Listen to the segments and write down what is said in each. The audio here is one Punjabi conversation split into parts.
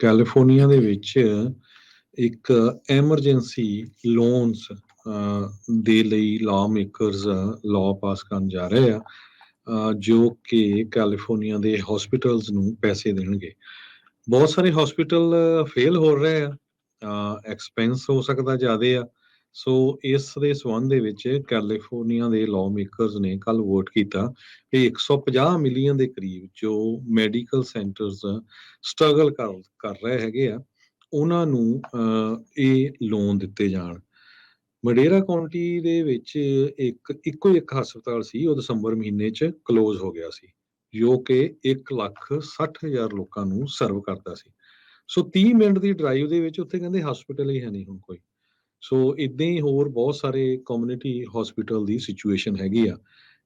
ਕੈਲੀਫੋਰਨੀਆ ਦੇ ਵਿੱਚ ਇੱਕ ਐਮਰਜੈਂਸੀ ਲੋਨਸ ਦੇ ਲਈ ਲਾ ਮੇਕਰਸ ਲਾਅ ਪਾਸ ਕਰਨ ਜਾ ਰਹੇ ਆ, ਜੋ ਕਿ ਕੈਲੀਫੋਰਨੀਆ ਦੇ ਹਸਪੀਟਲਸ ਨੂੰ ਪੈਸੇ ਦੇਣਗੇ। ਬਹੁਤ ਸਾਰੇ ਹਸਪੀਟਲ ਫੇਲ ਹੋ ਰਹੇ ਆ, ਐਕਸਪੈਂਸ ਹੋ ਸਕਦਾ ਜ਼ਿਆਦੇ ਆ। ਸੋ ਇਸ ਦੇ ਸੰਬੰਧ ਦੇ ਵਿੱਚ ਕੈਲੀਫੋਰਨੀਆ ਦੇ ਲਾਅ ਮੇਕਰਸ ਨੇ ਕੱਲ ਵੋਟ ਕੀਤਾ ਕਿ 150 ਮਿਲੀਅਨ ਦੇ ਕਰੀਬ ਜੋ ਮੈਡੀਕਲ ਸੈਂਟਰਸ ਸਟਰਗਲ ਕਰ ਰਹੇ ਹੈਗੇ ਆ, ਉਹਨਾਂ ਨੂੰ ਇਹ ਲੋਨ ਦਿੱਤੇ ਜਾਣ। ਮਡੇਰਾ ਕਾਉਂਟੀ ਦੇ ਵਿੱਚ ਇੱਕੋ ਇੱਕ ਹਸਪਤਾਲ ਸੀ, ਉਹ ਦਸੰਬਰ ਮਹੀਨੇ 'ਚ ਕਲੋਜ਼ ਹੋ ਗਿਆ ਸੀ, ਜੋ ਕਿ 1,60,000 ਲੋਕਾਂ ਨੂੰ ਸਰਵ ਕਰਦਾ ਸੀ। ਸੋ 30 ਮਿੰਟ ਦੀ ਡਰਾਈਵ ਦੇ ਵਿੱਚ ਉੱਥੇ ਕਹਿੰਦੇ ਹਸਪੀਟਲ ਹੀ ਹੈ ਨਹੀਂ ਹੁਣ ਕੋਈ। ਸੋ ਇਦਾਂ ਹੀ ਹੋਰ ਬਹੁਤ ਸਾਰੇ ਕਮਿਊਨਿਟੀ ਹਸਪੀਟਲ ਦੀ ਸਿਚੁਏਸ਼ਨ ਹੈਗੀ ਆ।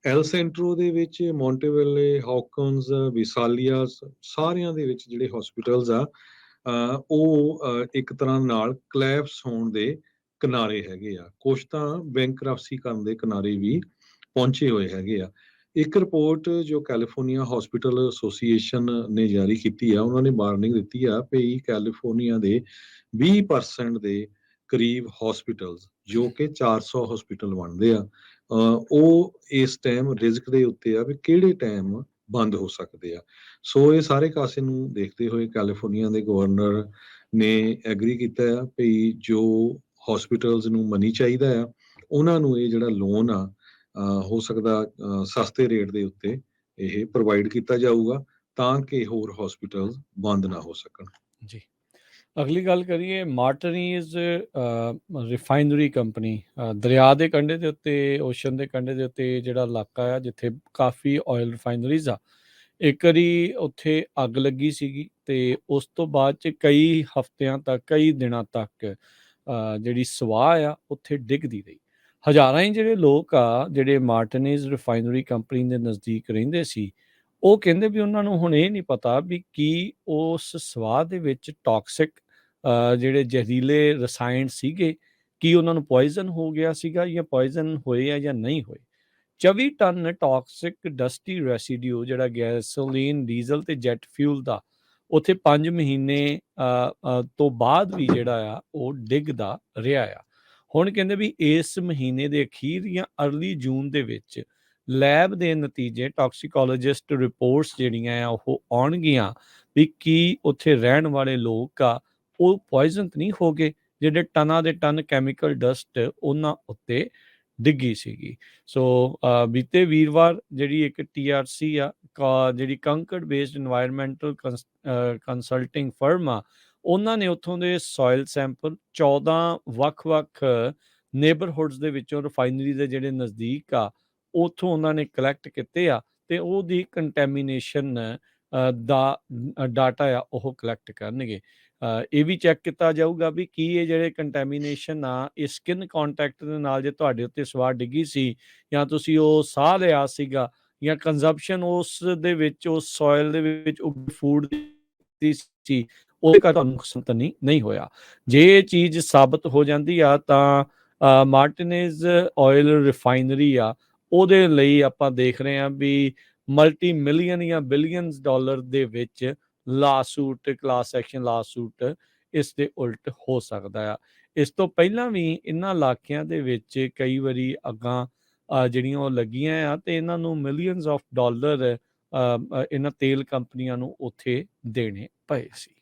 ਐਲ ਸੈਂਟਰੋ ਦੇ ਵਿੱਚ, ਮੌਂਟੇਵੇਲੇ, ਹਾਕਨਸ, ਵਿਸਾਲੀਆ, ਸਾਰਿਆਂ ਦੇ ਵਿੱਚ ਜਿਹੜੇ ਹਸਪੀਟਲਸ ਆ, ਉਹ ਇੱਕ ਤਰ੍ਹਾਂ ਨਾਲ ਕਲੈਪਸ ਹੋਣ ਦੇ ਕਿਨਾਰੇ ਹੈਗੇ ਆ। ਕੁਛ ਤਾਂ ਬੈਂਕਰਪਸੀ ਕਰਨ ਦੇ ਕਿਨਾਰੇ ਵੀ ਪਹੁੰਚੇ ਹੋਏ ਹੈਗੇ ਆ। ਇੱਕ ਰਿਪੋਰਟ ਜੋ ਕੈਲੀਫੋਰਨੀਆ ਹਸਪੀਟਲ ਐਸੋਸੀਏਸ਼ਨ ਨੇ ਜਾਰੀ ਕੀਤੀ ਆ, ਉਹਨਾਂ ਨੇ ਵਾਰਨਿੰਗ ਦਿੱਤੀ ਆ ਵੀ ਕੈਲੀਫੋਰਨੀਆ ਦੇ 20% ਦੇ ਕਰੀਬ ਹਸਪੀਟਲਸ, ਜੋ ਕਿ 400 ਹਸਪੀਟਲ ਬਣਦੇ ਆ, ਉਹ ਇਸ ਟਾਈਮ ਰਿਸਕ ਦੇ ਉੱਤੇ ਆ ਵੀ ਕਿਹੜੇ ਟਾਈਮ ਬੰਦ ਹੋ ਸਕਦੇ ਆ। ਸੋ ਇਹ ਸਾਰੇ ਕਾਸੇ ਨੂੰ ਦੇਖਦੇ ਹੋਏ ਕੈਲੀਫੋਰਨੀਆ ਦੇ ਗਵਰਨਰ ਨੇ ਐਗਰੀ ਕੀਤਾ ਆ ਵੀ ਜੋ ਹਸਪੀਟਲਸ ਨੂੰ ਮਨੀ ਚਾਹੀਦਾ ਆ, ਉਹਨਾਂ ਨੂੰ ਇਹ ਜਿਹੜਾ ਲੋਨ ਆ, ਹੋ ਸਕਦਾ ਸਸਤੇ ਰੇਟ ਦੇ ਉੱਤੇ ਇਹ ਪ੍ਰੋਵਾਈਡ ਕੀਤਾ ਜਾਊਗਾ, ਤਾਂ ਕਿ ਹੋਰ ਹਸਪੀਟਲ ਬੰਦ ਨਾ ਹੋ ਸਕਣ। ਜੀ, ਅਗਲੀ ਗੱਲ ਕਰੀਏ ਮਾਰਟਨੀਜ਼ ਰਿਫਾਈਨਰੀ ਕੰਪਨੀ। ਦਰਿਆ ਦੇ ਕੰਢੇ ਦੇ ਉੱਤੇ, ਓਸ਼ਨ ਦੇ ਕੰਢੇ ਦੇ ਉੱਤੇ ਜਿਹੜਾ ਇਲਾਕਾ ਆ ਜਿੱਥੇ ਕਾਫੀ ਆਇਲ ਰਿਫਾਈਨਰੀਜ਼ ਆ, ਇੱਕ ਵਾਰੀ ਉੱਥੇ ਅੱਗ ਲੱਗੀ ਸੀਗੀ ਤੇ ਉਸ ਤੋਂ ਬਾਅਦ 'ਚ ਕਈ ਹਫ਼ਤਿਆਂ ਤੱਕ, ਕਈ ਦਿਨਾਂ ਤੱਕ ਜਿਹੜੀ ਸਵਾਹ ਆ ਉੱਥੇ ਡਿੱਗਦੀ ਰਹੀ। ਹਜ਼ਾਰਾਂ ਹੀ ਜਿਹੜੇ ਲੋਕ ਆ ਜਿਹੜੇ ਮਾਰਟਨੀਜ਼ ਰਿਫਾਈਨਰੀ ਕੰਪਨੀ ਦੇ ਨਜ਼ਦੀਕ ਰਹਿੰਦੇ ਸੀ, ਉਹ ਕਹਿੰਦੇ ਵੀ ਉਹਨਾਂ ਨੂੰ ਹੁਣ ਇਹ ਨਹੀਂ ਪਤਾ ਵੀ ਕੀ ਉਸ ਸਵਾਹ ਦੇ ਵਿੱਚ ਟੌਕਸਿਕ ਜਿਹੜੇ ਜ਼ਹਿਰੀਲੇ ਰਸਾਇਣ ਸੀਗੇ, ਕੀ ਉਹਨਾਂ ਨੂੰ ਪੋਇਜ਼ਨ ਹੋ ਗਿਆ ਸੀਗਾ ਜਾਂ ਪੋਇਜ਼ਨ ਹੋਏ ਆ ਜਾਂ ਨਹੀਂ ਹੋਏ। 24 ਟਨ ਟੌਕਸਿਕ ਡਸਟੀ ਰੈਸੀਡਿਊ ਜਿਹੜਾ ਗੈਸੋਲੀਨ, ਡੀਜ਼ਲ ਤੇ ਜੈਟ ਫਿਊਲ ਦਾ ਉੱਥੇ 5 ਮਹੀਨੇ ਤੋਂ ਬਾਅਦ ਵੀ ਜਿਹੜਾ ਆ ਉਹ ਡਿੱਗਦਾ ਰਿਹਾ ਆ। ਹੁਣ ਕਹਿੰਦੇ ਵੀ ਇਸ ਮਹੀਨੇ ਦੇ ਅਖੀਰ ਜਾਂ ਅਰਲੀ ਜੂਨ ਦੇ ਵਿੱਚ ਲੈਬ ਦੇ ਨਤੀਜੇ, ਟੌਕਸੀਕੋਲੋਜਿਸਟ ਰਿਪੋਰਟਸ ਜਿਹੜੀਆਂ ਆ ਉਹ ਆਉਣਗੀਆਂ ਵੀ ਕੀ ਉੱਥੇ ਰਹਿਣ ਵਾਲੇ ਲੋਕ ਆ ਉਹ ਪੋਇਜ਼ਨ ਨਹੀਂ ਹੋ ਗਏ, ਜਿਹੜੇ ਟਨਾਂ ਦੇ ਟਨ ਕੈਮੀਕਲ ਡਸਟ ਉਹਨਾਂ ਉੱਤੇ ਡਿੱਗੀ ਸੀਗੀ। ਸੋ ਬੀਤੇ ਵੀਰਵਾਰ ਜਿਹੜੀ ਇੱਕ TRC ਆ, ਜਿਹੜੀ ਕੰਕਰਡ ਬੇਸਡ ਇਨਵਾਇਰਮੈਂਟਲ ਕੰਸਲਟਿੰਗ ਫਰਮ ਆ, ਉਹਨਾਂ ਨੇ ਉੱਥੋਂ ਦੇ ਸੋਇਲ ਸੈਂਪਲ 14 ਵੱਖ-ਵੱਖ ਨੇਬਰਹੁੱਡਸ ਦੇ ਵਿੱਚੋਂ, ਰਿਫਾਈਨਰੀ ਦੇ ਜਿਹੜੇ ਨਜ਼ਦੀਕ ਆ, ਉੱਥੋਂ ਉਹਨਾਂ ਨੇ ਕਲੈਕਟ ਕੀਤੇ ਆ ਤੇ ਉਹਦੀ ਕੰਟੈਮੀਨੇਸ਼ਨ ਦਾ ਡਾਟਾ ਆ ਉਹ ਕਲੈਕਟ ਕਰਨਗੇ। ਇਹ ਵੀ ਚੈੱਕ ਕੀਤਾ ਜਾਊਗਾ ਵੀ ਕੀ ਇਹ ਜਿਹੜੇ ਕੰਟੈਮੀਨੇਸ਼ਨ ਆ ਇਹ ਸਕਿਨ ਕੰਟੈਕਟ ਦੇ ਨਾਲ, ਜੇ ਤੁਹਾਡੇ ਉੱਤੇ ਸਵਾਹ ਡਿੱਗੀ ਸੀ ਜਾਂ ਤੁਸੀਂ ਉਹ ਸਾਹ ਲਿਆ ਸੀਗਾ, ਜਾਂ ਕੰਜ਼ੰਪਸ਼ਨ ਉਸ ਦੇ ਵਿੱਚ, ਉਸ ਸੋਇਲ ਦੇ ਵਿੱਚ ਫੂਡ ਦੀ ਸੀ, ਉਹਦੇ ਕਰਕੇ ਤੁਹਾਨੂੰ ਨੁਕਸਾਨ ਨਹੀਂ ਹੋਇਆ। ਜੇ ਇਹ ਚੀਜ਼ ਸਾਬਤ ਹੋ ਜਾਂਦੀ ਆ ਤਾਂ ਮਾਰਟੀਨੇਜ਼ ਆਇਲ ਰਿਫਾਈਨਰੀ ਆ, ਉਹਦੇ ਲਈ ਆਪਾਂ ਦੇਖ ਰਹੇ ਹਾਂ ਵੀ ਮਲਟੀ ਮਿਲੀਅਨ ਜਾਂ ਬਿਲੀਅਨਸ ਡਾਲਰ ਦੇ ਵਿੱਚ ਲਾਸੂਟ, ਕਲਾਸ ਐਕਸ਼ਨ ਲਾਸੂਟ ਇਸ ਦੇ ਉਲਟ ਹੋ ਸਕਦਾ ਆ। ਇਸ ਤੋਂ ਪਹਿਲਾਂ ਵੀ ਇਹਨਾਂ ਇਲਾਕਿਆਂ ਦੇ ਵਿੱਚ ਕਈ ਵਾਰੀ ਅੱਗਾਂ ਜਿਹੜੀਆਂ ਉਹ ਲੱਗੀਆਂ ਆ ਤੇ ਇਹਨਾਂ ਨੂੰ ਮਿਲੀਅਨਸ ਆਫ ਡਾਲਰ ਇਹਨਾਂ ਤੇਲ ਕੰਪਨੀਆਂ ਨੂੰ ਉੱਥੇ ਦੇਣੇ ਪਏ ਸੀ।